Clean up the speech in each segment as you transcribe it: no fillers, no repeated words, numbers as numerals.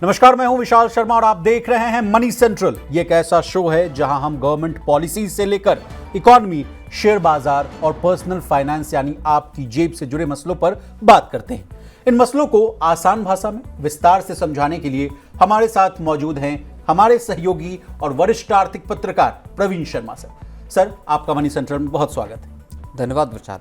नमस्कार, मैं हूं विशाल शर्मा और आप देख रहे हैं मनी सेंट्रल। ये एक ऐसा शो है जहां हम गवर्नमेंट पॉलिसी से लेकर इकोनॉमी, शेयर बाजार और पर्सनल फाइनेंस यानी आपकी जेब से जुड़े मसलों पर बात करते हैं। इन मसलों को आसान भाषा में विस्तार से समझाने के लिए हमारे साथ मौजूद हैं हमारे सहयोगी और वरिष्ठ आर्थिक पत्रकार प्रवीण शर्मा सर, आपका मनी सेंट्रल में बहुत स्वागत है। धन्यवाद विशाल।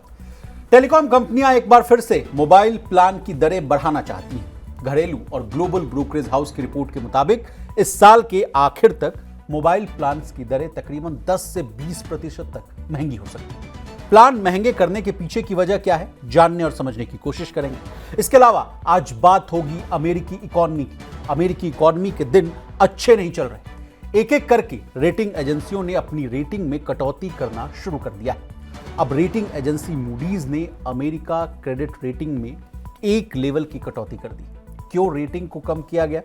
टेलीकॉम कंपनियां एक बार फिर से मोबाइल प्लान की दरें बढ़ाना चाहती हैं। घरेलू और ग्लोबल ब्रोकरेज हाउस की रिपोर्ट के मुताबिक इस साल के आखिर तक मोबाइल प्लान्स की दरें तकरीबन 10 से 20% तक महंगी हो सकती हैं। प्लान महंगे करने के पीछे की वजह क्या है, जानने और समझने की कोशिश करेंगे। इसके अलावा आज बात होगी अमेरिकी इकोनॉमी की। अमेरिकी इकोनॉमी के दिन अच्छे नहीं चल रहे। एक एक करके रेटिंग एजेंसियों ने अपनी रेटिंग में कटौती करना शुरू कर दिया है। अब रेटिंग एजेंसी मूडीज ने अमेरिका क्रेडिट रेटिंग में एक लेवल की कटौती कर दी। क्यों रेटिंग को कम किया गया,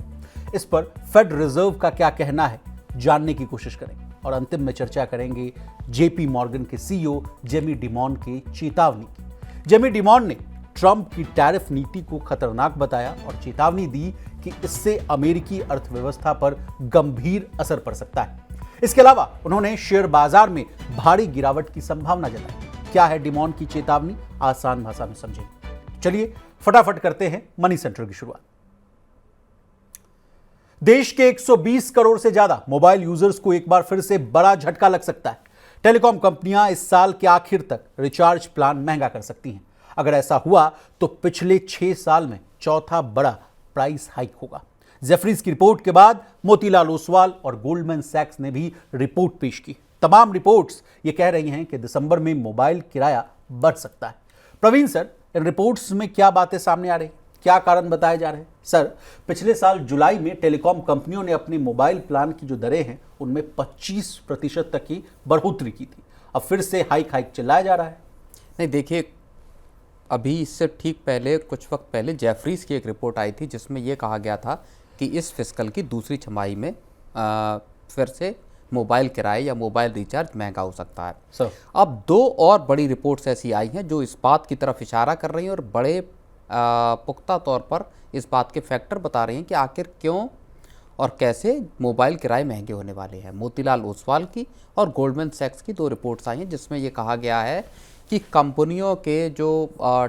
इस पर फेड रिजर्व का क्या कहना है, जानने की कोशिश करेंगे। और अंतिम में चर्चा करेंगे जेपी मॉर्गन के सीईओ जेमी डिमॉन के चेतावनी की। जेमी डिमॉन ने ट्रंप की टैरिफ नीति को खतरनाक बताया और चेतावनी दी कि इससे अमेरिकी अर्थव्यवस्था पर गंभीर असर पड़ सकता है। इसके अलावा उन्होंने शेयर बाजार में भारी गिरावट की संभावना जताई। क्या है डिमॉन की चेतावनी, आसान भाषा में समझेंगे। चलिए फटाफट करते हैं मनी सेंट्रल की शुरुआत। देश के 120 करोड़ से ज्यादा मोबाइल यूजर्स को एक बार फिर से बड़ा झटका लग सकता है। टेलीकॉम कंपनियां इस साल के आखिर तक रिचार्ज प्लान महंगा कर सकती हैं। अगर ऐसा हुआ तो पिछले 6 साल में चौथा बड़ा प्राइस हाइक होगा। जेफरीज की रिपोर्ट के बाद मोतीलाल ओसवाल और गोल्डमैन सैक्स ने भी रिपोर्ट पेश की। तमाम रिपोर्ट्स ये कह रही हैं कि दिसंबर में मोबाइल किराया बढ़ सकता है। प्रवीण सर, इन रिपोर्ट्स में क्या बातें सामने आ रही, क्या कारण बताए जा रहे हैं? सर, पिछले साल जुलाई में टेलीकॉम कंपनियों ने अपने मोबाइल प्लान की जो दरें हैं उनमें 25% तक की बढ़ोतरी की थी। अब फिर से हाइक चलाया जा रहा है। नहीं, देखिए, अभी इससे ठीक पहले कुछ वक्त पहले जेफरीज की एक रिपोर्ट आई थी जिसमें यह कहा गया था कि इस फिस्कल की दूसरी छमाही में फिर से मोबाइल किराए या मोबाइल रिचार्ज महंगा हो सकता है। सर, अब 2 और बड़ी रिपोर्ट्स ऐसी आई हैं जो इस बात की तरफ इशारा कर रही हैं और बड़े पुख्ता तौर पर इस बात के फैक्टर बता रहे हैं कि आखिर क्यों और कैसे मोबाइल किराए महंगे होने वाले हैं। मोतीलाल ओसवाल की और गोल्डमैन सैक्स की 2 रिपोर्ट्स आई हैं जिसमें ये कहा गया है कि कंपनियों के जो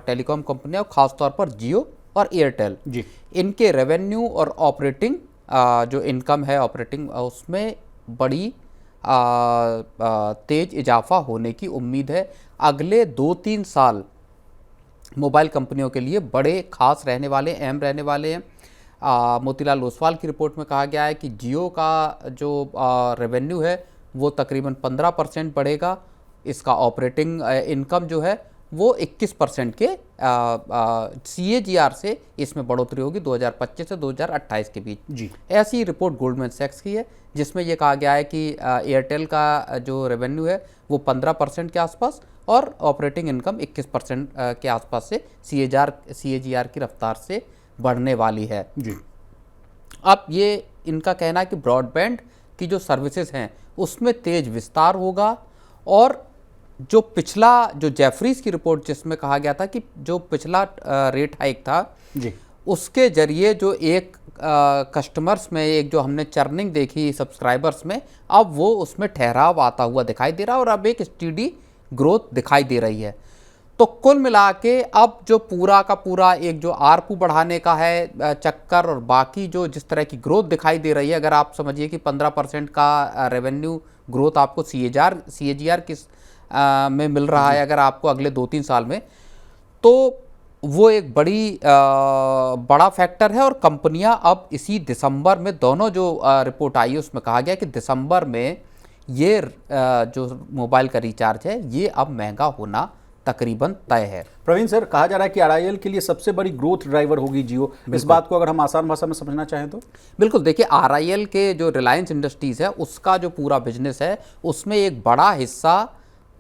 टेलीकॉम कंपनियां, खासतौर पर जियो और एयरटेल जी, इनके रेवेन्यू और ऑपरेटिंग जो इनकम है ऑपरेटिंग उसमें बड़ी तेज इजाफा होने की उम्मीद है। अगले 2-3 साल मोबाइल कंपनियों के लिए बड़े खास रहने वाले, अहम रहने वाले हैं। मोतीलाल ओसवाल की रिपोर्ट में कहा गया है कि जियो का जो रेवेन्यू है वो तकरीबन 15% बढ़ेगा। इसका ऑपरेटिंग इनकम जो है वो 21% के CAGR से इसमें बढ़ोतरी होगी 2025 से 2028 के बीच जी। ऐसी रिपोर्ट गोल्डमैन सैक्स की है जिसमें यह कहा गया है कि एयरटेल का जो रेवेन्यू है वो 15% के आसपास और ऑपरेटिंग इनकम 21% के आसपास से CAGR की रफ्तार से बढ़ने वाली है जी। अब ये इनका कहना है कि ब्रॉडबैंड की जो सर्विसेज हैं उसमें तेज विस्तार होगा और जो जेफरीज की रिपोर्ट जिसमें कहा गया था कि जो पिछला रेट हाइक था जी, उसके जरिए जो एक कस्टमर्स में एक जो हमने चर्निंग देखी सब्सक्राइबर्स में, अब वो उसमें ठहराव आता हुआ दिखाई दे रहा है और अब एक स्टीडी ग्रोथ दिखाई दे रही है। तो कुल मिला के अब जो पूरा का पूरा एक जो आरपू बढ़ाने का है चक्कर और बाकी जो जिस तरह की ग्रोथ दिखाई दे रही है, अगर आप समझिए कि 15% का रेवेन्यू ग्रोथ आपको CAGR किस में मिल रहा है अगर आपको अगले 2-3 साल में, तो वो एक बड़ा फैक्टर है। और कंपनियां अब इसी दिसंबर में, दोनों जो रिपोर्ट आई है उसमें कहा गया कि दिसंबर में ये जो मोबाइल का रिचार्ज है ये अब महंगा होना तकरीबन तय है। प्रवीण सर, कहा जा रहा है कि RIL के लिए सबसे बड़ी ग्रोथ ड्राइवर होगी जियो। इस बात को अगर हम आसान भाषा में समझना चाहें तो? बिल्कुल, देखिए, RIL के जो रिलायंस इंडस्ट्रीज है उसका जो पूरा बिजनेस है उसमें एक बड़ा हिस्सा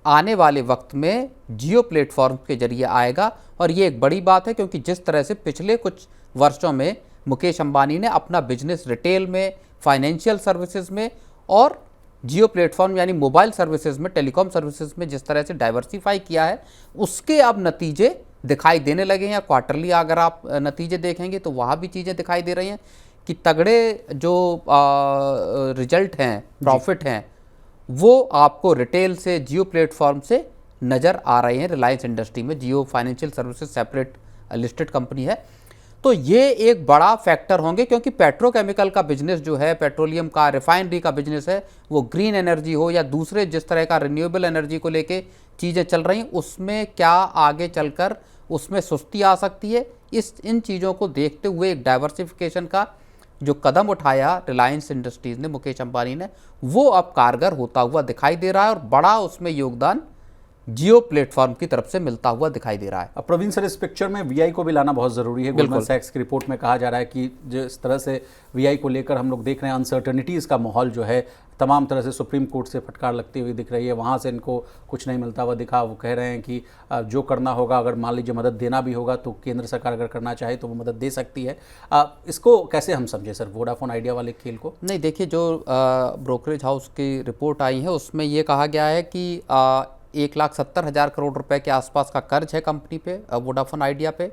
आने वाले वक्त में जियो प्लेटफॉर्म के जरिए आएगा। और ये एक बड़ी बात है क्योंकि जिस तरह से पिछले कुछ वर्षों में मुकेश अंबानी ने अपना बिजनेस रिटेल में, फाइनेंशियल सर्विसेज में और जियो प्लेटफॉर्म यानी मोबाइल सर्विसेज में, टेलीकॉम सर्विसेज में जिस तरह से डाइवर्सिफाई किया है उसके अब नतीजे दिखाई देने लगे हैं। क्वार्टरली अगर आप नतीजे देखेंगे तो वहाँ भी चीज़ें दिखाई दे रही हैं कि तगड़े जो रिजल्ट हैं, प्रॉफिट हैं, वो आपको रिटेल से, जियो प्लेटफॉर्म से नज़र आ रहे हैं। रिलायंस इंडस्ट्री में Jio financial services separate listed company है, तो ये एक बड़ा फैक्टर होंगे, क्योंकि पेट्रोकेमिकल का बिजनेस जो है, पेट्रोलियम का, रिफाइनरी का बिजनेस है, वो ग्रीन एनर्जी हो या दूसरे जिस तरह का रिन्यूएबल एनर्जी को लेके चीज़ें चल रही, उसमें क्या आगे चलकर उसमें सुस्ती आ सकती है। इन चीज़ों को देखते हुए एक डाइवर्सिफिकेशन का जो कदम उठाया रिलायंस इंडस्ट्रीज ने, मुकेश अंबानी ने, वो अब कारगर होता हुआ दिखाई दे रहा है और बड़ा उसमें योगदान जियो प्लेटफॉर्म की तरफ से मिलता हुआ दिखाई दे रहा है। अब प्रवीण सर, इस पिक्चर में वीआई को भी लाना बहुत ज़रूरी है। गोल्डमैन सैक्स की रिपोर्ट में कहा जा रहा है कि जिस तरह से वीआई को लेकर हम लोग देख रहे हैं, अनसर्टनिटीज़ का माहौल जो है तमाम तरह से सुप्रीम कोर्ट से फटकार लगती हुई दिख रही है, वहाँ से इनको कुछ नहीं मिलता हुआ दिखा। वो कह रहे हैं कि जो करना होगा, अगर मान लीजिए मदद देना भी होगा तो केंद्र सरकार अगर करना चाहे तो वो मदद दे सकती है। इसको कैसे हम समझे सर, वोडाफोन आइडिया वाले खेल को? नहीं, देखिए, जो ब्रोकरेज हाउस की रिपोर्ट आई है उसमें ये कहा गया है कि 1,70,000 करोड़ रुपए के आसपास का कर्ज है कंपनी पे, वोडाफोन आइडिया पे।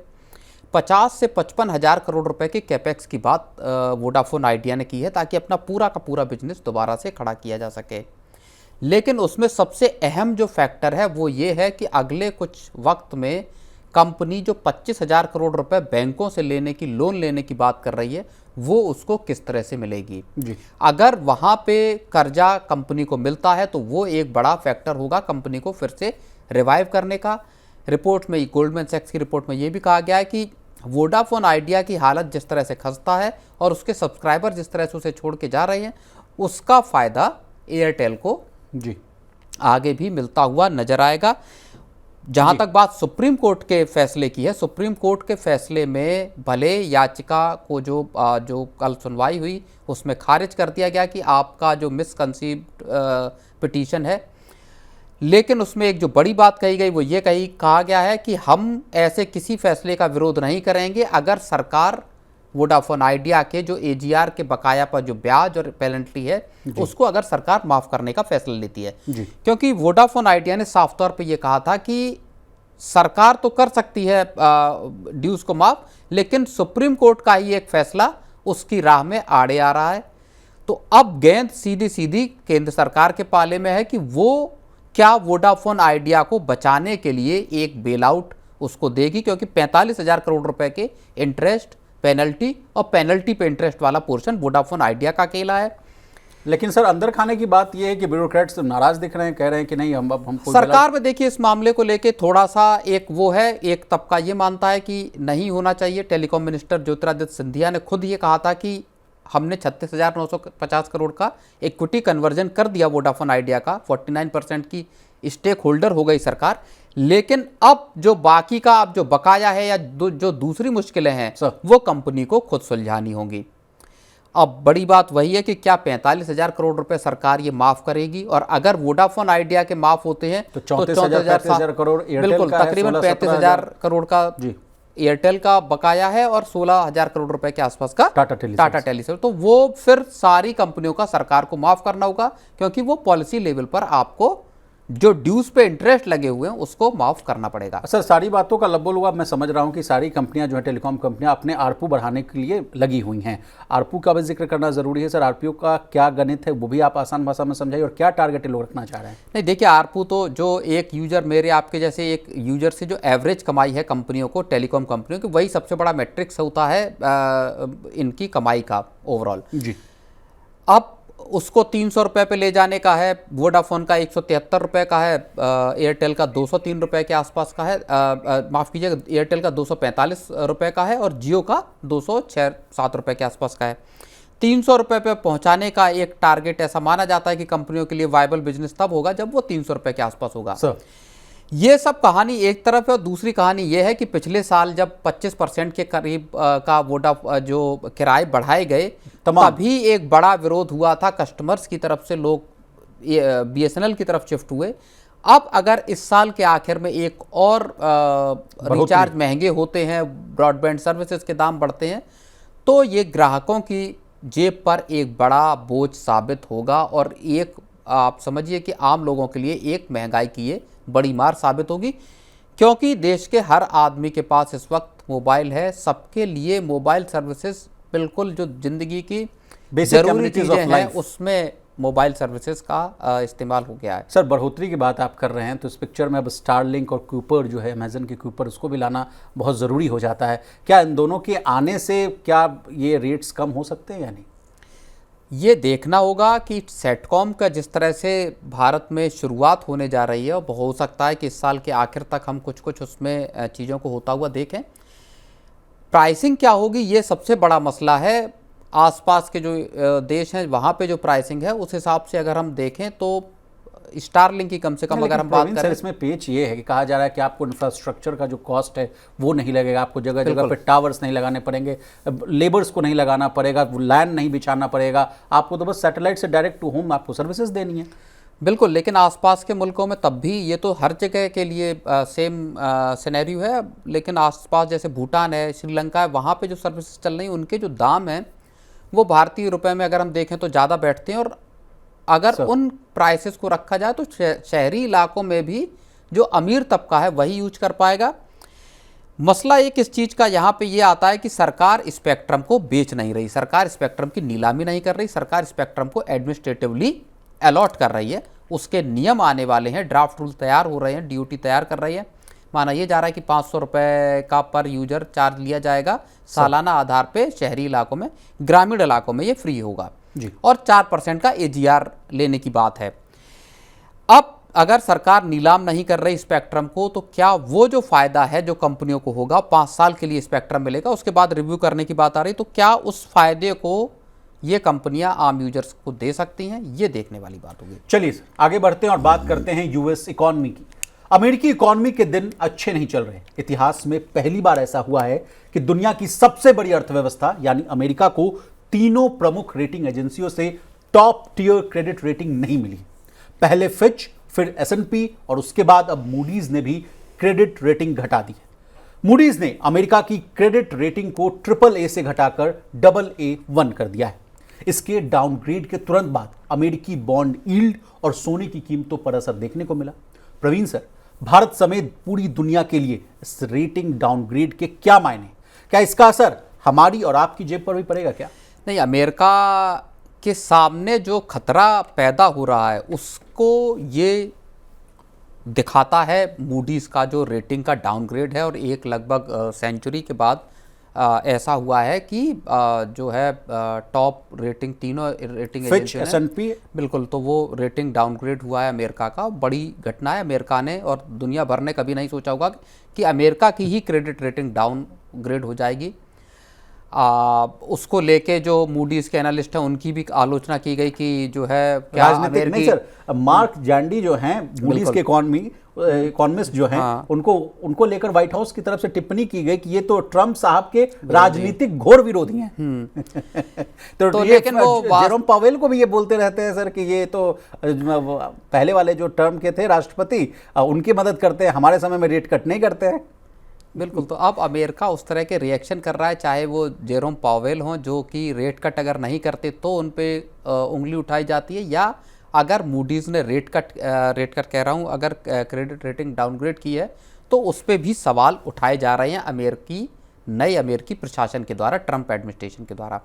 50 से 55,000 करोड़ रुपए के कैपेक्स की बात वोडाफोन आइडिया ने की है, ताकि अपना पूरा का पूरा बिजनेस दोबारा से खड़ा किया जा सके। लेकिन उसमें सबसे अहम जो फैक्टर है वो ये है कि अगले कुछ वक्त में कंपनी जो 25,000 करोड़ रुपए बैंकों से लेने की, लोन लेने की बात कर रही है, वो उसको किस तरह से मिलेगी जी। अगर वहाँ पे कर्जा कंपनी को मिलता है तो वो एक बड़ा फैक्टर होगा कंपनी को फिर से रिवाइव करने का। रिपोर्ट में, गोल्डमैन सैक्स की रिपोर्ट में ये भी कहा गया है कि वोडाफोन आइडिया की हालत जिस तरह से खस्ता है और उसके सब्सक्राइबर जिस तरह से उसे छोड़ के जा रहे हैं, उसका फ़ायदा एयरटेल को जी आगे भी मिलता हुआ नजर आएगा। जहां तक बात सुप्रीम कोर्ट के फैसले की है, सुप्रीम कोर्ट के फैसले में भले याचिका को जो कल सुनवाई हुई उसमें खारिज कर दिया गया कि आपका जो मिसकंसीव्ड पिटीशन है, लेकिन उसमें एक जो बड़ी बात कही गई वो ये कहा गया है कि हम ऐसे किसी फैसले का विरोध नहीं करेंगे अगर सरकार वोडाफोन आइडिया के जो एजीआर के बकाया पर जो ब्याज और पेनल्टी है उसको अगर सरकार माफ करने का फैसला लेती है। क्योंकि वोडाफोन आइडिया ने साफ तौर पे ये कहा था कि सरकार तो कर सकती है ड्यूज को माफ, लेकिन सुप्रीम कोर्ट का ही एक फैसला उसकी राह में आड़े आ रहा है। तो अब गेंद सीधी सीधी केंद्र सरकार के पाले में है कि वो क्या वोडाफोन आइडिया को बचाने के लिए एक बेल आउट उसको देगी, क्योंकि 45,000 करोड़ रुपए के इंटरेस्ट, पेनल्टी और पेनल्टी पे इंटरेस्ट वाला पोर्शन वोडाफोन आइडिया का अकेला है। लेकिन सर, अंदर खाने की बात यह है कि ब्यूरोक्रेट्स नाराज दिख रहे हैं, कह रहे हैं कि नहीं, हमको सरकार में देखिए इस मामले को लेके थोड़ा सा एक वो है, एक तबका ये मानता है कि नहीं होना चाहिए। टेलीकॉम मिनिस्टर ज्योतिरादित्य सिंधिया ने खुद ये कहा था कि हमने 36,950 करोड़ का इक्विटी कन्वर्जन कर दिया वोडाफोन आइडिया का, 49% की स्टेक होल्डर हो गई सरकार। लेकिन अब जो बाकी का अब जो बकाया है या जो दूसरी मुश्किलें हैं वो कंपनी को खुद सुलझानी होंगी। अब बड़ी बात वही है कि क्या 45,000 करोड़ रुपए सरकार ये माफ करेगी, और अगर वोडाफोन आइडिया के माफ होते हैं तो 34,000 करोड़ बिल्कुल तकरीबन 35,000 करोड़ का एयरटेल का बकाया है और 16,000 करोड़ रुपए के आसपास का टाटा टेलीसर्विस। तो वो फिर सारी कंपनियों का सरकार को माफ करना होगा, क्योंकि वो पॉलिसी लेवल पर आपको जो ड्यूज पे इंटरेस्ट लगे हुए हैं उसको माफ करना पड़ेगा। सर, सारी बातों का लब्बो-लुआब मैं समझ रहा हूं कि सारी कंपनियां जो है, टेलीकॉम कंपनियां अपने आरपू बढ़ाने के लिए लगी हुई हैं। आरपू का भी जिक्र करना जरूरी है। सर, आरपू का क्या गणित है वो भी आप आसान भाषा में समझाइए, और क्या टारगेट लोग रखना चाह रहे हैं? नहीं, देखिए, आरपू तो जो एक यूजर, मेरे आपके जैसे एक यूजर से जो एवरेज कमाई है कंपनियों को, टेलीकॉम कंपनियों की, वही सबसे बड़ा मैट्रिक्स होता है इनकी कमाई का ओवरऑल जी। अब उसको 300 रुपये पे ले जाने का है, वोडाफोन का 173 रुपये का है, एयरटेल का 203 रुपये के आसपास का है, माफ़ कीजिएगा, एयरटेल का 245 रुपये का है और जियो का 206-7 रुपये के आसपास का है। 300 रुपये पे पहुंचाने का एक टारगेट ऐसा माना जाता है कि कंपनियों के लिए वायबल बिजनेस तब होगा जब वो 300 रुपये के आसपास होगा। ये सब कहानी एक तरफ है, और दूसरी कहानी ये है कि पिछले साल जब 25% के करीब का जो किराए बढ़ाए गए, तभी एक बड़ा विरोध हुआ था कस्टमर्स की तरफ से, लोग बीएसएनएल की तरफ शिफ्ट हुए। अब अगर इस साल के आखिर में एक और रिचार्ज महंगे होते हैं, ब्रॉडबैंड सर्विसेज के दाम बढ़ते हैं, तो ये ग्राहकों की जेब पर एक बड़ा बोझ साबित होगा, और एक आप समझिए कि आम लोगों के लिए एक महंगाई की ये बड़ी मार साबित होगी। क्योंकि देश के हर आदमी के पास इस वक्त मोबाइल है, सबके लिए मोबाइल सर्विसेज बिल्कुल जो जिंदगी की Basic जरूरी amenities of चीजें हैं life. उसमें मोबाइल सर्विसेज का इस्तेमाल हो गया है। सर बढ़ोतरी की बात आप कर रहे हैं तो इस पिक्चर में अब स्टारलिंक और कूपर जो है अमेजन के कूपर उसको भी लाना बहुत ज़रूरी हो जाता है। क्या इन दोनों के आने से क्या ये रेट्स कम हो सकते हैं या नहीं? ये देखना होगा कि सेटकॉम का जिस तरह से भारत में शुरुआत होने जा रही है और हो सकता है कि इस साल के आखिर तक हम कुछ कुछ उसमें चीज़ों को होता हुआ देखें। प्राइसिंग क्या होगी ये सबसे बड़ा मसला है। आसपास के जो देश हैं वहाँ पे जो प्राइसिंग है उस हिसाब से अगर हम देखें तो स्टारलिंक की कम से कम अगर हम बात करें, इसमें पेच ये है कि कहा जा रहा है कि आपको इंफ्रास्ट्रक्चर का जो कॉस्ट है वो नहीं लगेगा, आपको जगह जगह पे टावर्स नहीं लगाने पड़ेंगे, लेबर्स को नहीं लगाना पड़ेगा, लैंड नहीं बिछाना पड़ेगा, आपको तो बस सैटेलाइट से डायरेक्ट टू होम आपको सर्विसेज देनी है। बिल्कुल, लेकिन आसपास के मुल्कों में तब भी ये तो हर जगह के लिए सेम सिनेरियो है, लेकिन आसपास जैसे भूटान है, श्रीलंका है, वहाँ पे जो सर्विसेज चल रही हैं उनके जो दाम हैं वो भारतीय रुपए में अगर हम देखें तो ज़्यादा बैठते हैं। और अगर उन प्राइसेस को रखा जाए तो शहरी इलाकों में भी जो अमीर तबका है वही यूज कर पाएगा। मसला एक इस चीज़ का यहाँ पे ये आता है कि सरकार स्पेक्ट्रम को बेच नहीं रही, सरकार स्पेक्ट्रम की नीलामी नहीं कर रही, सरकार स्पेक्ट्रम को एडमिनिस्ट्रेटिवली अलॉट कर रही है। उसके नियम आने वाले हैं, ड्राफ्ट रूल तैयार हो रहे हैं, DOT तैयार कर रही है। माना ये जा रहा है कि 500 रुपये का पर यूजर चार्ज लिया जाएगा सालाना आधार पे शहरी इलाकों में, ग्रामीण इलाकों में ये फ्री होगा जी। और 4% का AGR लेने की बात है। अब अगर सरकार नीलाम नहीं कर रही स्पेक्ट्रम को तो क्या वो जो फायदा है जो कंपनियों को होगा, 5 साल के लिए स्पेक्ट्रम मिलेगा, उसके बाद रिव्यू करने की बात आ रही, तो क्या उस फायदे को ये कंपनियां आम यूजर्स को दे सकती हैं, ये देखने वाली बात होगी। चलिए सर आगे बढ़ते हैं और बात करते हैं यूएस इकॉनमी की। अमेरिकी इकॉनमी के दिन अच्छे नहीं चल रहे। इतिहास में पहली बार ऐसा हुआ है कि दुनिया की सबसे बड़ी अर्थव्यवस्था यानी अमेरिका को तीनों प्रमुख रेटिंग एजेंसियों से टॉप टियर क्रेडिट रेटिंग नहीं मिली। पहले फिच, फिर S&P और उसके बाद अब मूडीज ने भी क्रेडिट रेटिंग घटा दी है। मूडीज ने अमेरिका की क्रेडिट रेटिंग को AAA से घटाकर AA1 कर दिया है। इसके डाउनग्रेड के तुरंत बाद अमेरिकी बॉन्ड यील्ड और सोने की कीमतों पर असर देखने को मिला। प्रवीण सर, भारत समेत पूरी दुनिया के लिए इस रेटिंग डाउनग्रेड के क्या मायने, क्या इसका असर हमारी और आपकी जेब पर भी पड़ेगा क्या? नहीं, अमेरिका के सामने जो खतरा पैदा हो रहा है उसको ये दिखाता है मूडीज़ का जो रेटिंग का डाउनग्रेड है। और एक लगभग सेंचुरी के बाद ऐसा हुआ है कि जो है टॉप रेटिंग तीनों रेटिंग एजेंसियों ने, S&P बिल्कुल, तो वो रेटिंग डाउनग्रेड हुआ है अमेरिका का। बड़ी घटना है, अमेरिका ने और दुनिया भर ने कभी नहीं सोचा होगा कि अमेरिका की ही क्रेडिट रेटिंग डाउनग्रेड हो जाएगी। उसको लेके जो मूडीज के एनालिस्ट हैं उनकी भी आलोचना की गई कि जो है क्या राजनीतिक नहीं सर, मार्क जैंडी जो हैं मूडीज के इकोनॉमिस्ट जो हैं, हाँ। उनको लेकर व्हाइट हाउस की तरफ से टिप्पणी की गई कि ये तो ट्रंप साहब के राजनीतिक घोर विरोधी हैं। तो ये लेकिन वो जेरोम पावेल को भी ये बोलते रहते हैं सर कि ये तो पहले वाले जो टर्म के थे राष्ट्रपति उनकी मदद करते हैं, हमारे समय में रेट कट नहीं करते हैं। बिल्कुल, तो अब अमेरिका उस तरह के रिएक्शन कर रहा है, चाहे वो जेरोम पावेल हों जो कि रेट कट अगर नहीं करते तो उन पे उंगली उठाई जाती है, या अगर मूडीज़ ने रेट कट कह रहा हूँ, अगर क्रेडिट रेटिंग डाउनग्रेड की है तो उस पर भी सवाल उठाए जा रहे हैं नए अमेरिकी प्रशासन के द्वारा, ट्रंप एडमिनिस्ट्रेशन के द्वारा।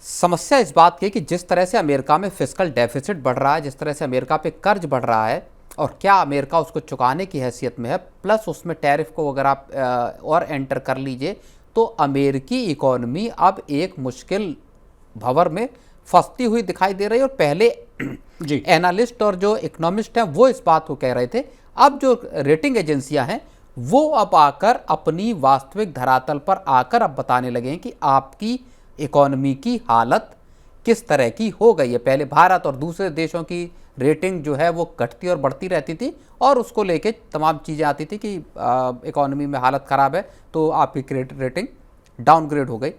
समस्या इस बात की है कि जिस तरह से अमेरिका में फिस्कल डेफिसिट बढ़ रहा है, जिस तरह से अमेरिका पे कर्ज बढ़ रहा है और क्या अमेरिका उसको चुकाने की हैसियत में है, प्लस उसमें टैरिफ को अगर आप और एंटर कर लीजिए तो अमेरिकी इकॉनमी अब एक मुश्किल भंवर में फंसती हुई दिखाई दे रही है। और पहले जी एनालिस्ट और जो इकोनॉमिस्ट हैं वो इस बात को कह रहे थे, अब जो रेटिंग एजेंसियां हैं वो अब आकर अपनी वास्तविक धरातल पर आकर अब बताने लगे हैं कि आपकी इकॉनमी की हालत किस तरह की हो गई है। पहले भारत और दूसरे देशों की रेटिंग जो है वो घटती और बढ़ती रहती थी और उसको लेके तमाम चीज़ें आती थी कि इकॉनमी में हालत ख़राब है तो आपकी क्रेडिट रेटिंग डाउनग्रेड हो गई।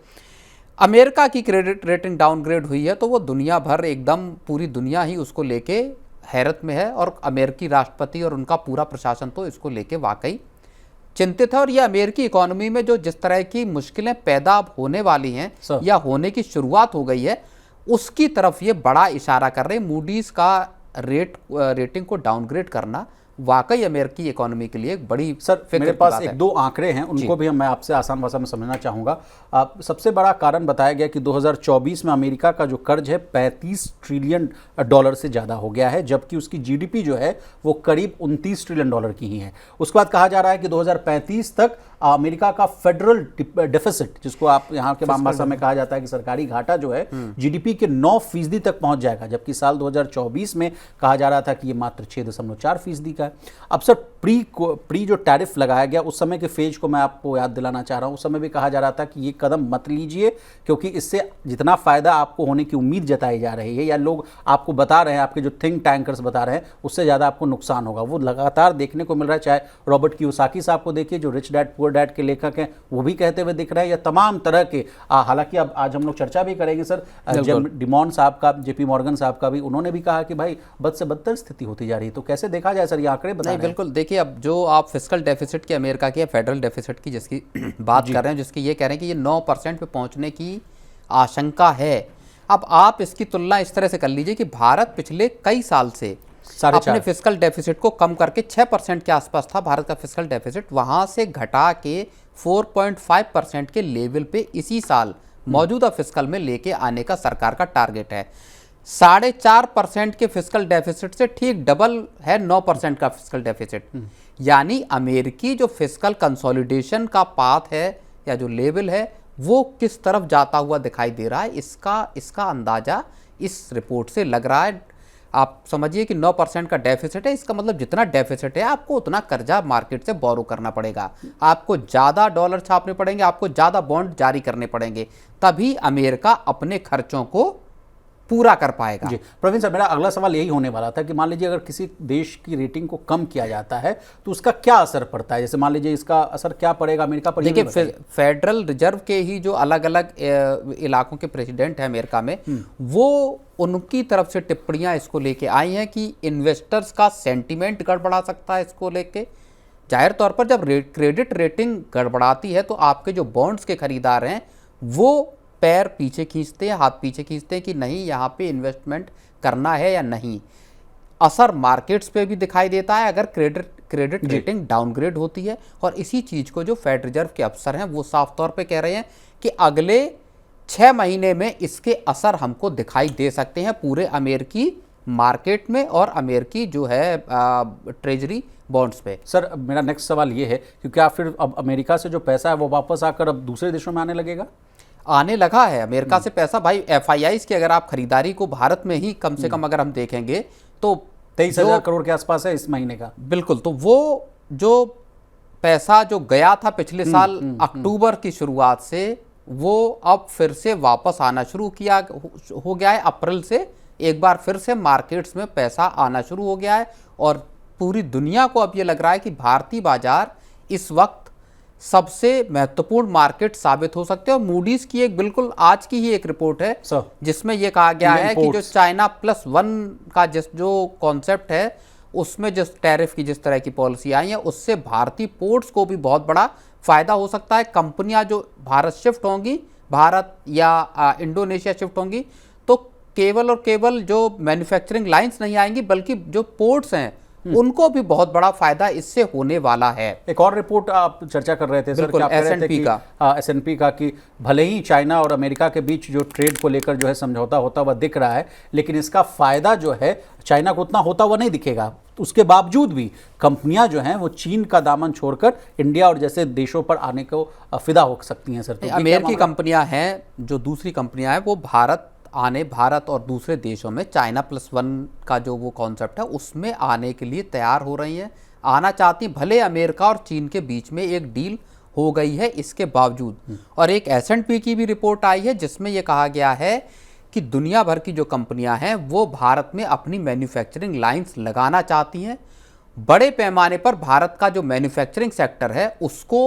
अमेरिका की क्रेडिट रेटिंग डाउनग्रेड हुई है तो वो दुनिया भर, एकदम पूरी दुनिया ही उसको लेके हैरत में है और अमेरिकी राष्ट्रपति और उनका पूरा प्रशासन तो इसको लेके वाकई चिंतित है। और ये अमेरिकी इकॉनमी में जो जिस तरह की मुश्किलें पैदा होने वाली हैं या होने की शुरुआत हो गई है उसकी तरफ ये बड़ा इशारा कर रहे हैं। मूडीज़ का रेटिंग को डाउनग्रेड करना वाकई अमेरिकी इकोनॉमी के लिए एक बड़ी सर फिक्र मेरे की पास बात एक है। दो आंकड़े हैं, उनको भी मैं आपसे आसान भाषा में समझना चाहूँगा। सबसे बड़ा कारण बताया गया कि 2024 में अमेरिका का जो कर्ज है 35 ट्रिलियन डॉलर से ज़्यादा हो गया है, जबकि उसकी जीडीपी जो है वो करीब 29 ट्रिलियन डॉलर की ही है। उसके बाद कहा जा रहा है कि 2035 तक अमेरिका का फेडरल डेफिसिट, जिसको आप यहाँ के आम भाषा में कहा जाता है कि सरकारी घाटा जो है, जीडीपी के 9% तक पहुंच जाएगा, जबकि साल 2024 में कहा जा रहा था कि ये मात्र 6.4% का है। अब सर प्री जो टैरिफ लगाया गया उस समय के फेज को मैं आपको याद दिलाना चाह रहा हूं। उस समय भी कहा जा रहा था कि ये कदम मत लीजिए, क्योंकि इससे जितना फायदा आपको होने की उम्मीद जताई जा रही है या लोग आपको बता रहे हैं, आपके जो थिंक टैंकर्स बता रहे हैं, उससे ज़्यादा आपको नुकसान होगा। वो लगातार देखने को मिल रहा है, चाहे रॉबर्ट कियोसाकी साहब को देखिए जो रिच डैड पुअर डैड के लेखक हैं, वो भी कहते हुए दिख रहे हैं, या तमाम तरह के हालांकि अब आज हम लोग चर्चा भी करेंगे सर, जेम डिमॉन साहब का, जेपी मॉर्गन साहब का भी, उन्होंने भी कहा कि भाई बद से बदतर स्थिति होती जा रही है। तो कैसे देखा जाए सर, ये आंकड़े बता रहे हैं। बिल्कुल, देखिए अब जो आप फिस्कल डेफिसिट की अमेरिका की फेडरल डेफिसिट की जिसकी बात कर रहे हैं, जिसकी ये कह रहे हैं कि ये 9% पे पहुंचने की आशंका है। अब आप इसकी तुलना इस तरह से कर लीजिए कि भारत पिछले कई साल से अपने फिस्कल डेफिसिट को कम करके 6% के आसपास था भारत का फिस्कल डेफिसिट, वहां से घटा के 4.5% के लेवल पे इसी साल मौजूदा फिस्कल में लेके आने का सरकार का टारगेट है। 4.5% के फिस्कल डेफिसिट से ठीक डबल है 9% का फिस्कल डेफिसिट। यानी अमेरिकी जो फिस्कल कंसोलिडेशन का पाथ है या जो लेवल है वो किस तरफ जाता हुआ दिखाई दे रहा है, इसका अंदाजा इस रिपोर्ट से लग रहा है। आप समझिए कि 9% का डेफिसिट है, इसका मतलब जितना डेफिसिट है आपको उतना कर्जा मार्केट से बोरो करना पड़ेगा, आपको ज़्यादा डॉलर छापने पड़ेंगे, आपको ज़्यादा बॉन्ड जारी करने पड़ेंगे, तभी अमेरिका अपने खर्चों को पूरा कर पाएगा। जी प्रवीण सर, मेरा अगला सवाल यही होने वाला था कि मान लीजिए अगर किसी देश की रेटिंग को कम किया जाता है तो उसका क्या असर पड़ता है। जैसे मान लीजिए इसका असर क्या पड़ेगा अमेरिका पर। देखिए फेडरल रिजर्व के ही जो अलग अलग इलाकों के प्रेसिडेंट हैं अमेरिका में, वो उनकी तरफ से टिप्पणियां इसको लेके आई हैं कि इन्वेस्टर्स का सेंटिमेंट गड़बड़ा सकता है इसको लेके। जाहिर तौर पर जब क्रेडिट रेटिंग गड़बड़ाती है तो आपके जो बॉन्ड्स के खरीदार हैं वो पैर पीछे खींचते हैं, हाथ पीछे खींचते हैं कि नहीं यहाँ पे इन्वेस्टमेंट करना है या नहीं। असर मार्केट्स पे भी दिखाई देता है अगर क्रेडिट रेटिंग डाउनग्रेड होती है। और इसी चीज़ को जो फेड रिजर्व के अफसर हैं वो साफ तौर पे कह रहे हैं कि अगले 6 महीने में इसके असर हमको दिखाई दे सकते हैं पूरे अमेरिकी मार्केट में और अमेरिकी जो है ट्रेजरी बॉन्ड्स पे। सर मेरा नेक्स्ट सवाल ये है कि क्या फिर अब अमेरिका से जो पैसा है वो वापस आकर अब दूसरे देशों में आने लगेगा? आने लगा है अमेरिका से पैसा। भाई FIIs की अगर आप खरीदारी को भारत में ही कम से कम अगर हम देखेंगे तो 23,000 करोड़ के आसपास है इस महीने का। बिल्कुल, तो वो जो पैसा जो गया था पिछले साल अक्टूबर की शुरुआत से, वो अब फिर से वापस आना शुरू हो गया है। अप्रैल से एक बार फिर से मार्केट्स में पैसा आना शुरू हो गया है और पूरी दुनिया को अब ये लग रहा है कि भारतीय बाजार इस वक्त सबसे महत्वपूर्ण मार्केट साबित हो सकते हैं। और मूडीज की एक बिल्कुल आज की ही एक रिपोर्ट है जिसमें यह कहा गया है कि जो China+1 का जो कॉन्सेप्ट है उसमें जिस टैरिफ की जिस तरह की पॉलिसी आई है उससे भारतीय पोर्ट्स को भी बहुत बड़ा फायदा हो सकता है। कंपनियां जो भारत शिफ्ट होंगी, भारत या इंडोनेशिया शिफ्ट होंगी, तो केवल और केवल जो मैन्युफैक्चरिंग लाइंस नहीं आएंगी बल्कि जो पोर्ट्स हैं उनको भी बहुत बड़ा फायदा इससे होने वाला है। एक और रिपोर्ट आप चर्चा कर रहे थे सर, क्या S&P का कि भले ही चाइना और अमेरिका के बीच जो ट्रेड को लेकर जो है समझौता होता हुआ दिख रहा है, लेकिन इसका फायदा जो है चाइना को उतना होता हुआ नहीं दिखेगा। उसके बावजूद भी कंपनियां जो हैं वो चीन का दामन छोड़कर इंडिया और जैसे देशों पर आने को फिदा हो सकती हैं। सर तो अमेरिकी कंपनियां हैं, जो दूसरी कंपनियां हैं वो भारत और दूसरे देशों में China+1 का जो वो कॉन्सेप्ट है उसमें आने के लिए तैयार हो रही हैं, आना चाहती हैं। भले अमेरिका और चीन के बीच में एक डील हो गई है इसके बावजूद। और एक S&P की भी रिपोर्ट आई है जिसमें यह कहा गया है कि दुनिया भर की जो कंपनियां हैं वो भारत में अपनी मैन्युफैक्चरिंग लाइंस लगाना चाहती हैं। बड़े पैमाने पर भारत का जो मैन्युफैक्चरिंग सेक्टर है उसको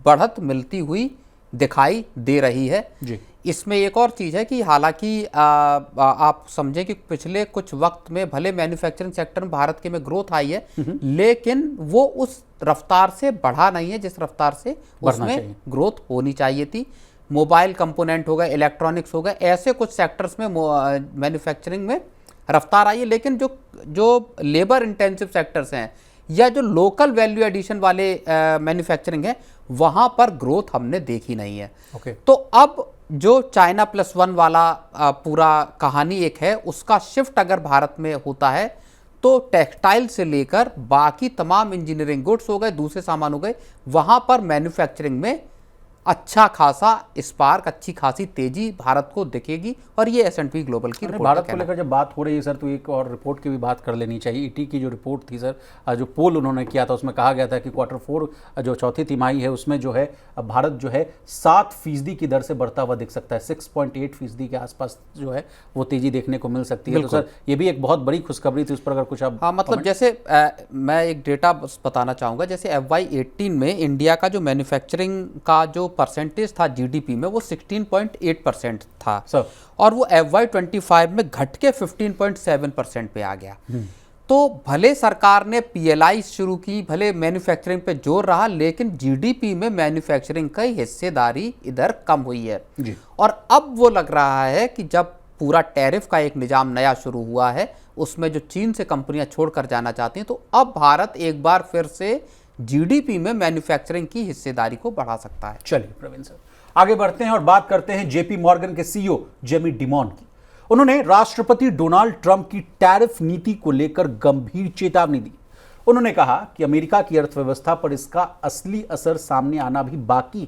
बढ़त मिलती हुई दिखाई दे रही है जी। इसमें एक और चीज़ है कि हालांकि आप समझें कि पिछले कुछ वक्त में भले मैन्युफैक्चरिंग सेक्टर में भारत के में ग्रोथ आई है, लेकिन वो उस रफ्तार से बढ़ा नहीं है जिस रफ्तार से उसमें ग्रोथ होनी चाहिए थी। मोबाइल कंपोनेंट हो गए, इलेक्ट्रॉनिक्स हो गए, ऐसे कुछ सेक्टर्स में मैन्युफैक्चरिंग में रफ्तार आई है, लेकिन जो जो लेबर इंटेंसिव सेक्टर्स हैं या जो लोकल वैल्यू एडिशन वाले मैन्युफैक्चरिंग है, वहां पर ग्रोथ हमने देखी नहीं है। तो अब जो चाइना +1 वाला पूरा कहानी एक है, उसका शिफ्ट अगर भारत में होता है तो टेक्सटाइल से लेकर बाकी तमाम इंजीनियरिंग गुड्स हो गए, दूसरे सामान हो गए, वहां पर मैन्युफैक्चरिंग में अच्छा खासा स्पार्क, अच्छी खासी तेजी भारत को दिखेगी। और ये S&P ग्लोबल की रिपोर्ट भारत को लेकर जब बात हो रही है सर, तो एक और रिपोर्ट की भी बात कर लेनी चाहिए। ईटी की जो रिपोर्ट थी सर, जो पोल उन्होंने किया था, उसमें कहा गया था कि Q4 जो चौथी तिमाही है उसमें जो है भारत जो है 7% की दर से बढ़ता हुआ दिख सकता है। 6.8% के आसपास जो है वो तेजी देखने को मिल सकती है। तो सर ये भी एक बहुत बड़ी खुशखबरी थी, उस पर अगर कुछ आप। हाँ, मतलब जैसे मैं एक डेटा बताना चाहूँगा, जैसे FY18 में इंडिया का जो मैन्युफैक्चरिंग का जो परसेंटेज था जीडीपी में वो 16.8% था सर, और वो FY25 में घट के 15.7% पे आ गया। तो भले सरकार ने PLI शुरू की, भले मैन्युफैक्चरिंग पे जोर रहा, लेकिन जीडीपी में मैन्युफैक्चरिंग की हिस्सेदारी इधर कम हुई है जी। और अब वो लग रहा है कि जब पूरा टैरिफ का एक निजाम नया शुरू हुआ है, उसमें जो चीन से कंपनियां छोड़कर जाना चाहती हैं, तो अब भारत एक बार फिर से जीडीपी में मैन्युफैक्चरिंग की हिस्सेदारी को बढ़ा सकता है। चलिए प्रवीण सर, आगे बढ़ते हैं और बात करते हैं जेपी मॉर्गन के सीईओ जेमी डिमॉन की। उन्होंने राष्ट्रपति डोनाल्ड ट्रंप की टैरिफ नीति को लेकर गंभीर चेतावनी दी। उन्होंने कहा कि अमेरिका की अर्थव्यवस्था पर इसका असली असर सामने आना भी बाकी है।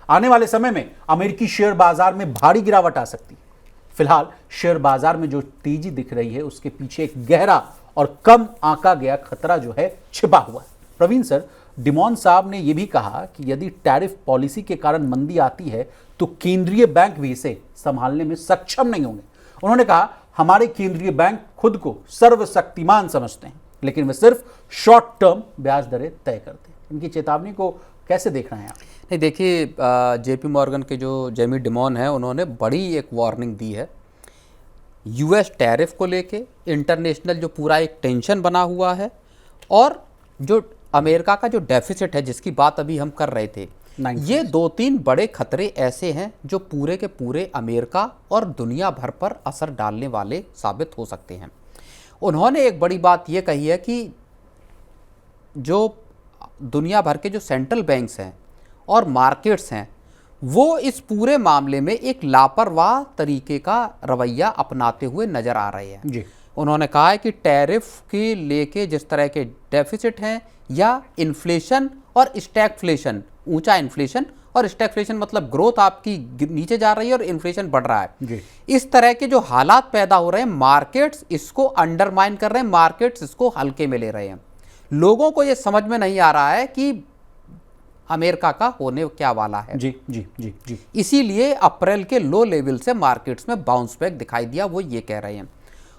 आने वाले समय में अमेरिकी शेयर बाजार में भारी गिरावट आ सकती है। फिलहाल शेयर बाजार में जो तेजी दिख रही है, उसके पीछे एक गहरा और कम आंका गया खतरा जो है छिपा हुआ है। प्रवीण सर, डिमॉन साहब ने यह भी कहा कि यदि टैरिफ पॉलिसी के कारण मंदी आती है तो केंद्रीय बैंक भी इसे संभालने में सक्षम नहीं होंगे। उन्होंने कहा, हमारे केंद्रीय बैंक खुद को सर्वशक्तिमान समझते हैं, लेकिन वे सिर्फ शॉर्ट टर्म ब्याज दरें तय करते हैं। इनकी चेतावनी को कैसे देख रहे हैं आप? नहीं, देखिए, जेपी मॉर्गन के जो जेमी डिमॉन है, उन्होंने बड़ी एक वार्निंग दी है यूएस टैरिफ को लेके। इंटरनेशनल जो पूरा एक टेंशन बना हुआ है और जो अमेरिका का जो डेफिसिट है जिसकी बात अभी हम कर रहे थे, ये 2-3 बड़े खतरे ऐसे हैं जो पूरे के पूरे अमेरिका और दुनिया भर पर असर डालने वाले साबित हो सकते हैं। उन्होंने एक बड़ी बात ये कही है कि जो दुनिया भर के जो सेंट्रल बैंक्स हैं और मार्केट्स हैं, वो इस पूरे मामले में एक लापरवाह तरीके का रवैया अपनाते हुए नजर आ रहे हैं जी। उन्होंने कहा है कि टैरिफ के लेके जिस तरह के डेफिसिट हैं या इन्फ्लेशन और स्टैगफ्लेशन, ऊंचा इन्फ्लेशन और स्टैगफ्लेशन मतलब ग्रोथ आपकी नीचे जा रही है और इन्फ्लेशन बढ़ रहा है जी। इस तरह के जो हालात पैदा हो रहे हैं, मार्केट्स इसको अंडरमाइन कर रहे हैं, मार्केट्स इसको हल्के में ले रहे हैं। लोगों को ये समझ में नहीं आ रहा है कि अमेरिका का होने क्या वाला है। जी जी जी जी। इसीलिए अप्रैल के लो लेवल से मार्केट्स में बाउंस बैक दिखाई दिया, वो ये कह रहे हैं।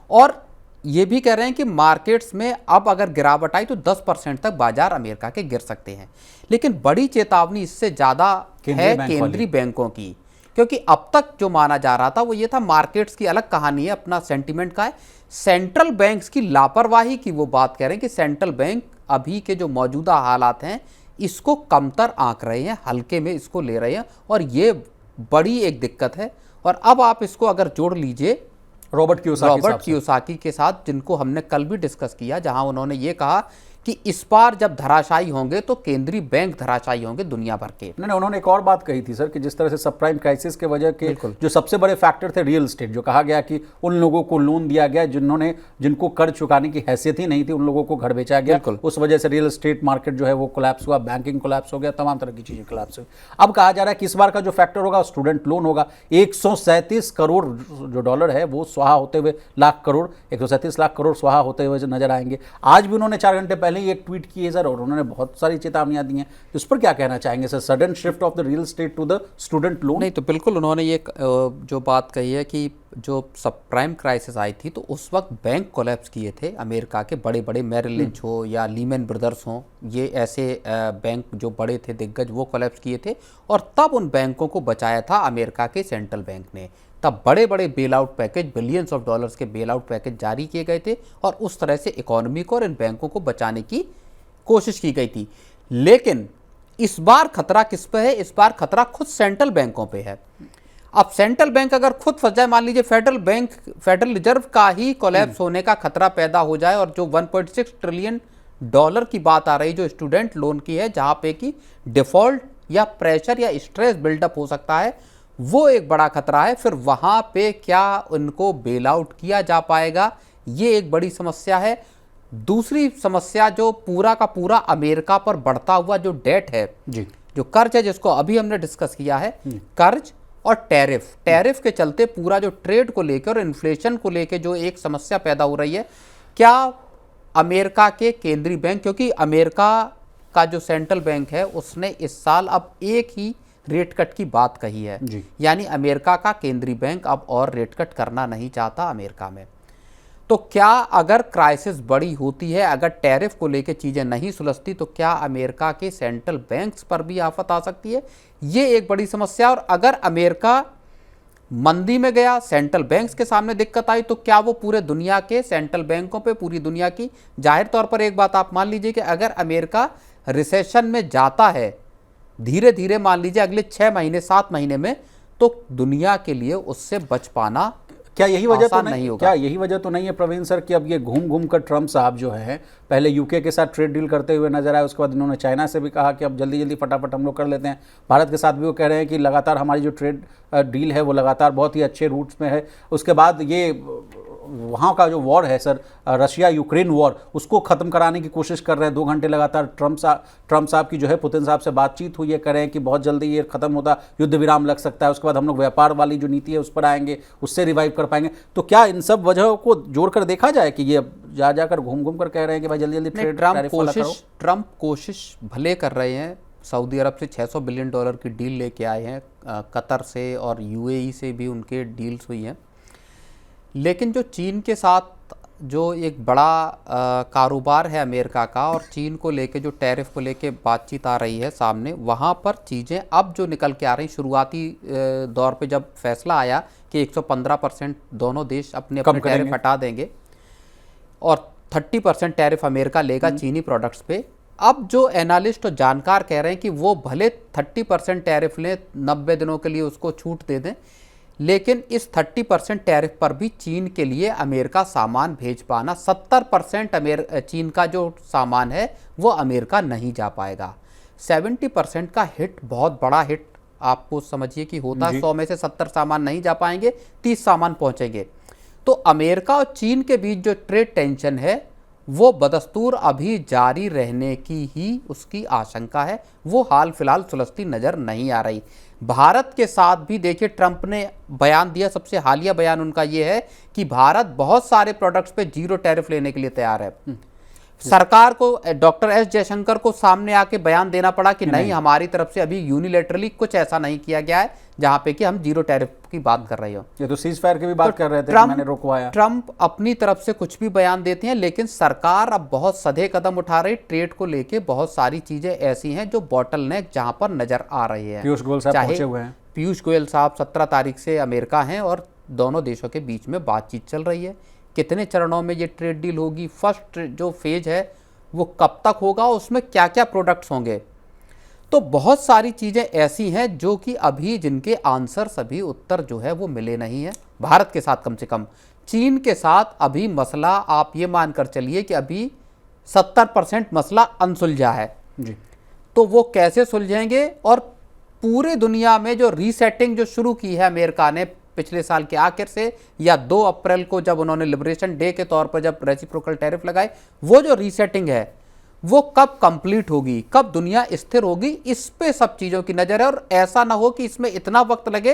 और ये भी कह रहे हैं कि मार्केट्स में अब अगर गिरावट आई तो 10% तक बाजार अमेरिका के गिर सकते हैं। लेकिन बड़ी चेतावनी इससे ज़्यादा है केंद्रीय बैंकों की, क्योंकि अब तक जो माना जा रहा था वो ये था मार्केट्स की अलग कहानी है, अपना सेंटीमेंट का है। सेंट्रल बैंक्स की लापरवाही की वो बात कह रहे हैं कि सेंट्रल बैंक अभी के जो मौजूदा हालात हैं इसको कमतर आंक रहे हैं, हल्के में इसको ले रहे हैं, और ये बड़ी एक दिक्कत है। और अब आप इसको अगर जोड़ लीजिए रॉबर्ट कियोसाकी के साथ, जिनको हमने कल भी डिस्कस किया, जहां उन्होंने ये कहा कि इस बार जब धराशायी होंगे तो केंद्रीय बैंक धराशायी होंगे दुनिया भर के। नहीं, उन्होंने एक और बात कही थी सर कि जिस तरह से सब प्राइम क्राइसिस के वजह के जो सबसे बड़े फैक्टर थे रियल एस्टेट, जो कहा गया कि उन लोगों को लोन दिया गया जिनको कर्ज चुकाने की हैसियत ही नहीं थी, उन लोगों को घर बेचा गया, उस वजह से रियल एस्टेट मार्केट जो है वो कोलैप्स हुआ, बैंकिंग कोलैप्स हो गया, तमाम तरह की चीजें कोलैप्स हुई। अब कहा जा रहा है कि इस बार का जो फैक्टर होगा स्टूडेंट लोन होगा। 137 करोड़ जो डॉलर है वो स्वाहा होते हुए, 137 लाख करोड़ स्वाहा होते हुए नजर आएंगे। आज भी उन्होंने 4 घंटे पहले ही एक ट्वीट किए सर, और उन्होंने बहुत सारी चेतावनियां दी हैं। इस पर क्या कहना चाहेंगे sir, sudden shift of the real estate to the student loan? नहीं, तो बिल्कुल उन्होंने ये जो बात कही है कि जो सब प्राइम क्राइसिस आई थी तो उस वक्त बैंक कोलैप्स किए थे अमेरिका के बड़े बड़े, मैरिल लिंच हो या लीमन ब्रदर्स हो, ये ऐसे बैंक जो बड़े थे दिग्गज, वो कोलैप्स किए थे। और तब उन बैंकों को बचाया था अमेरिका के सेंट्रल बैंक ने। तब बड़े बड़े bail out package, billions of dollars के बेल आउट पैकेज जारी किए गए थे और उस तरह से इकोनॉमी को और इन बैंकों को बचाने की कोशिश की गई थी। लेकिन इस बार खतरा किस पे है? इस बार खतरा खुद सेंट्रल बैंकों पे है। अब सेंट्रल बैंक अगर खुद फंस जाए, मान लीजिए फेडरल रिजर्व का ही कोलैप्स होने का खतरा पैदा हो जाए, और जो 1.6 ट्रिलियन डॉलर की बात आ रही जो स्टूडेंट लोन की है, जहां पे कि डिफॉल्ट या प्रेशर या स्ट्रेस बिल्डअप हो सकता है, वो एक बड़ा खतरा है। फिर वहां पे क्या उनको बेल आउट किया जा पाएगा, ये एक बड़ी समस्या है। दूसरी समस्या जो पूरा का पूरा अमेरिका पर बढ़ता हुआ जो डेट है जी, जो कर्ज है, जिसको अभी हमने डिस्कस किया है, कर्ज और टैरिफ के चलते पूरा जो ट्रेड को लेकर और इन्फ्लेशन को लेकर जो एक समस्या पैदा हो रही है, क्या अमेरिका के केंद्रीय बैंक, क्योंकि अमेरिका का जो सेंट्रल बैंक है उसने इस साल अब एक ही रेट कट की बात कही है, यानी अमेरिका का केंद्रीय बैंक अब और रेट कट करना नहीं चाहता अमेरिका में। तो क्या अगर क्राइसिस बड़ी होती है, अगर टैरिफ को लेकर चीज़ें नहीं सुलझती, तो क्या अमेरिका के सेंट्रल बैंक्स पर भी आफत आ सकती है? ये एक बड़ी समस्या। और अगर अमेरिका मंदी में गया, सेंट्रल बैंक्स के सामने दिक्कत आई, तो क्या वो पूरे दुनिया के सेंट्रल बैंकों पे, पूरी दुनिया की, जाहिर तौर पर एक बात आप मान लीजिए कि अगर अमेरिका रिसेशन में जाता है धीरे धीरे, मान लीजिए अगले 6 महीने 7 महीने में, तो दुनिया के लिए उससे बच पाना क्या यही वजह तो नहीं होगा? क्या यही वजह तो नहीं है प्रवीण सर कि अब ये घूम घूम कर ट्रम्प साहब जो है, पहले यूके के साथ ट्रेड डील करते हुए नजर आए, उसके बाद इन्होंने चाइना से भी कहा कि अब जल्दी जल्दी फटाफट हम लोग कर लेते हैं, भारत के साथ भी वो कह रहे हैं कि लगातार हमारी जो ट्रेड डील है वो लगातार बहुत ही अच्छे रूट्स में है। उसके बाद ये वहाँ का जो वॉर है सर, रशिया यूक्रेन वॉर, उसको ख़त्म कराने की कोशिश कर रहे हैं। 2 घंटे लगातार ट्रम्प साहब की जो है पुतिन साहब से बातचीत हुई है, कह रहे हैं कि बहुत जल्दी ये ख़त्म होता, युद्ध विराम लग सकता है, उसके बाद हम लोग व्यापार वाली जो नीति है उस पर आएंगे, उससे रिवाइव कर पाएंगे। तो क्या इन सब वजहों को जोड़कर देखा जाए कि ये जा जाकर घूम घूम कर कह रहे हैं कि भाई जल्दी जल्दी ट्रेड ट्रम्प कोशिश भले कर रहे हैं, सऊदी अरब से $600 बिलियन की डील लेके आए हैं, कतर से और यूएई से भी उनके डील्स हुई हैं, लेकिन जो चीन के साथ जो एक बड़ा कारोबार है अमेरिका का, और चीन को लेके जो टैरिफ को लेके बातचीत आ रही है सामने, वहाँ पर चीज़ें अब जो निकल के आ रही, शुरुआती दौर पे जब फैसला आया कि 115% दोनों देश अपने अपने टैरिफ हटा देंगे और 30% टैरिफ अमेरिका लेगा चीनी प्रोडक्ट्स पे। अब जो एनालिस्ट और जानकार कह रहे हैं कि वो भले 30% टैरिफ लें, 90 दिनों के लिए उसको छूट दे दें, लेकिन इस 30% टैरिफ पर भी चीन के लिए अमेरिका सामान भेज पाना, 70% चीन का जो सामान है वो अमेरिका नहीं जा पाएगा। 70% का हिट बहुत बड़ा हिट आपको समझिए कि होता है। 100 में से 70 सामान नहीं जा पाएंगे, 30 सामान पहुंचेंगे। तो अमेरिका और चीन के बीच जो ट्रेड टेंशन है वो बदस्तूर अभी जारी रहने की ही उसकी आशंका है, वो हाल फिलहाल सुलझती नजर नहीं आ रही। भारत के साथ भी देखिए ट्रंप ने बयान दिया, सबसे हालिया बयान उनका ये है कि भारत बहुत सारे प्रोडक्ट्स पे 0 टैरिफ लेने के लिए तैयार है। सरकार को, डॉक्टर एस जयशंकर को सामने आके बयान देना पड़ा कि नहीं, हमारी तरफ से अभी यूनिलेटरली कुछ ऐसा नहीं किया गया है जहां पे कि हम 0 टैरिफ की बात कर रहे हो। ये तो सीज फायर की भी बात कर रहे थे कि मैंने रोकवाया। ट्रंप अपनी तरफ से कुछ भी बयान देते हैं, लेकिन सरकार अब बहुत सधे कदम उठा रही। ट्रेड को लेके बहुत सारी चीजें ऐसी हैं जो बॉटलनेक जहां पर नजर आ रही है। पीयूष गोयल साहब पहुंचे हुए हैं। पीयूष गोयल साहब 17 तारीख से अमेरिका हैं और दोनों देशों के बीच में बातचीत चल रही है। कितने चरणों में ये ट्रेड डील होगी, फर्स्ट जो फेज है वो कब तक होगा, उसमें क्या क्या प्रोडक्ट्स होंगे, तो बहुत सारी चीज़ें ऐसी हैं जो कि अभी जिनके आंसर्स, अभी उत्तर जो है वो मिले नहीं है भारत के साथ। कम से कम चीन के साथ अभी मसला, आप ये मानकर चलिए कि अभी 70% मसला अनसुलझा है जी। तो वो कैसे सुलझेंगे? और पूरे दुनिया में जो रीसेटिंग जो शुरू की है अमेरिका ने पिछले साल के आखिर से, या 2 अप्रैल को जब उन्होंने लिबरेशन डे के तौर पर जब रेसिप्रोकल टैरिफ लगाए, वो जो रीसेटिंग है वो कब कंप्लीट होगी, कब दुनिया स्थिर होगी, इस पे सब चीज़ों की नज़र है। और ऐसा ना हो कि इसमें इतना वक्त लगे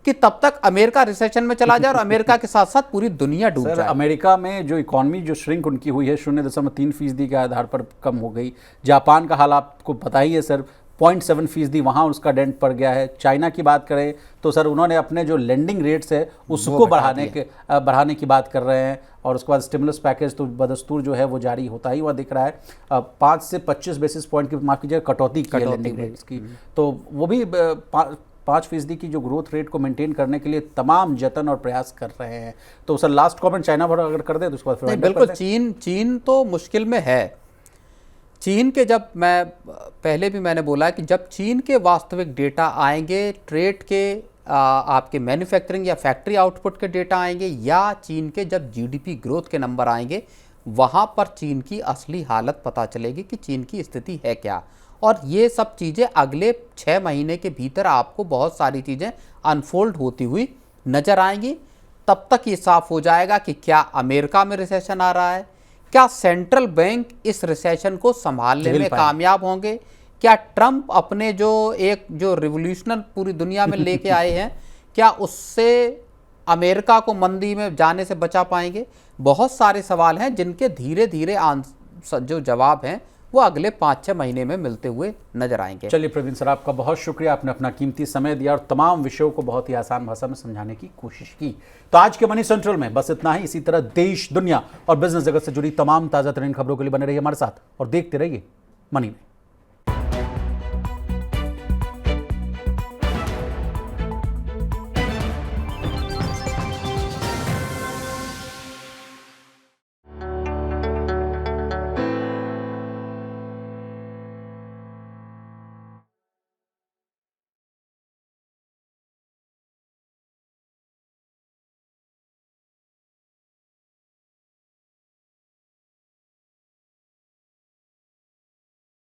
कि तब तक अमेरिका रिसेशन में चला जाए और अमेरिका के साथ साथ पूरी दुनिया डूब जाए। अमेरिका में जो इकॉनमी जो श्रिंक उनकी हुई है 0.3% के आधार पर कम हो गई। जापान का हाल आपको पता ही है सर, 0.7% वहाँ उसका डेंट पड़ गया है। चाइना की बात करें तो सर उन्होंने अपने जो लेंडिंग रेट्स है उसको बढ़ाने की बात कर रहे हैं। और उसके बाद स्टिमुलस पैकेज तो बदस्तूर जो है वो जारी होता ही हुआ दिख रहा है। 5 से 25 बेसिस पॉइंट की, माफ कीजिएगा, कटौती की है लेंडिंग रेट्स की। तो वो भी 5% की जो ग्रोथ रेट को मेंटेन करने के लिए तमाम जतन और प्रयास कर रहे हैं। तो सर लास्ट कमेंट चाइना पर अगर कर दे तो उसके बाद फिर बिल्कुल चीन तो मुश्किल में है। चीन के, जब मैं पहले भी मैंने बोला कि जब चीन के वास्तविक डेटा आएंगे, ट्रेड के आपके मैन्युफैक्चरिंग या फैक्ट्री आउटपुट के डेटा आएंगे, या चीन के जब जीडीपी ग्रोथ के नंबर आएंगे, वहाँ पर चीन की असली हालत पता चलेगी कि चीन की स्थिति है क्या। और ये सब चीज़ें अगले 6 महीने के भीतर आपको बहुत सारी चीज़ें अनफोल्ड होती हुई नज़र आएंगी। तब तक ये साफ हो जाएगा कि क्या अमेरिका में रिसेशन आ रहा है, क्या सेंट्रल बैंक इस रिसेशन को संभालने में कामयाब होंगे, क्या ट्रंप अपने जो रिवोल्यूशनर पूरी दुनिया में लेके आए हैं, क्या उससे अमेरिका को मंदी में जाने से बचा पाएंगे। बहुत सारे सवाल हैं जिनके धीरे धीरे जो जवाब हैं वो अगले 5-6 महीने में मिलते हुए नजर आएंगे। चलिए प्रवीण सर, आपका बहुत शुक्रिया, आपने अपना कीमती समय दिया और तमाम विषयों को बहुत ही आसान भाषा में समझाने की कोशिश की। तो आज के मनी सेंट्रल में बस इतना ही। इसी तरह देश, दुनिया और बिजनेस जगत से जुड़ी तमाम ताजा तरीन खबरों के लिए बने रहिए हमारे साथ और देखते रहिए मनी में।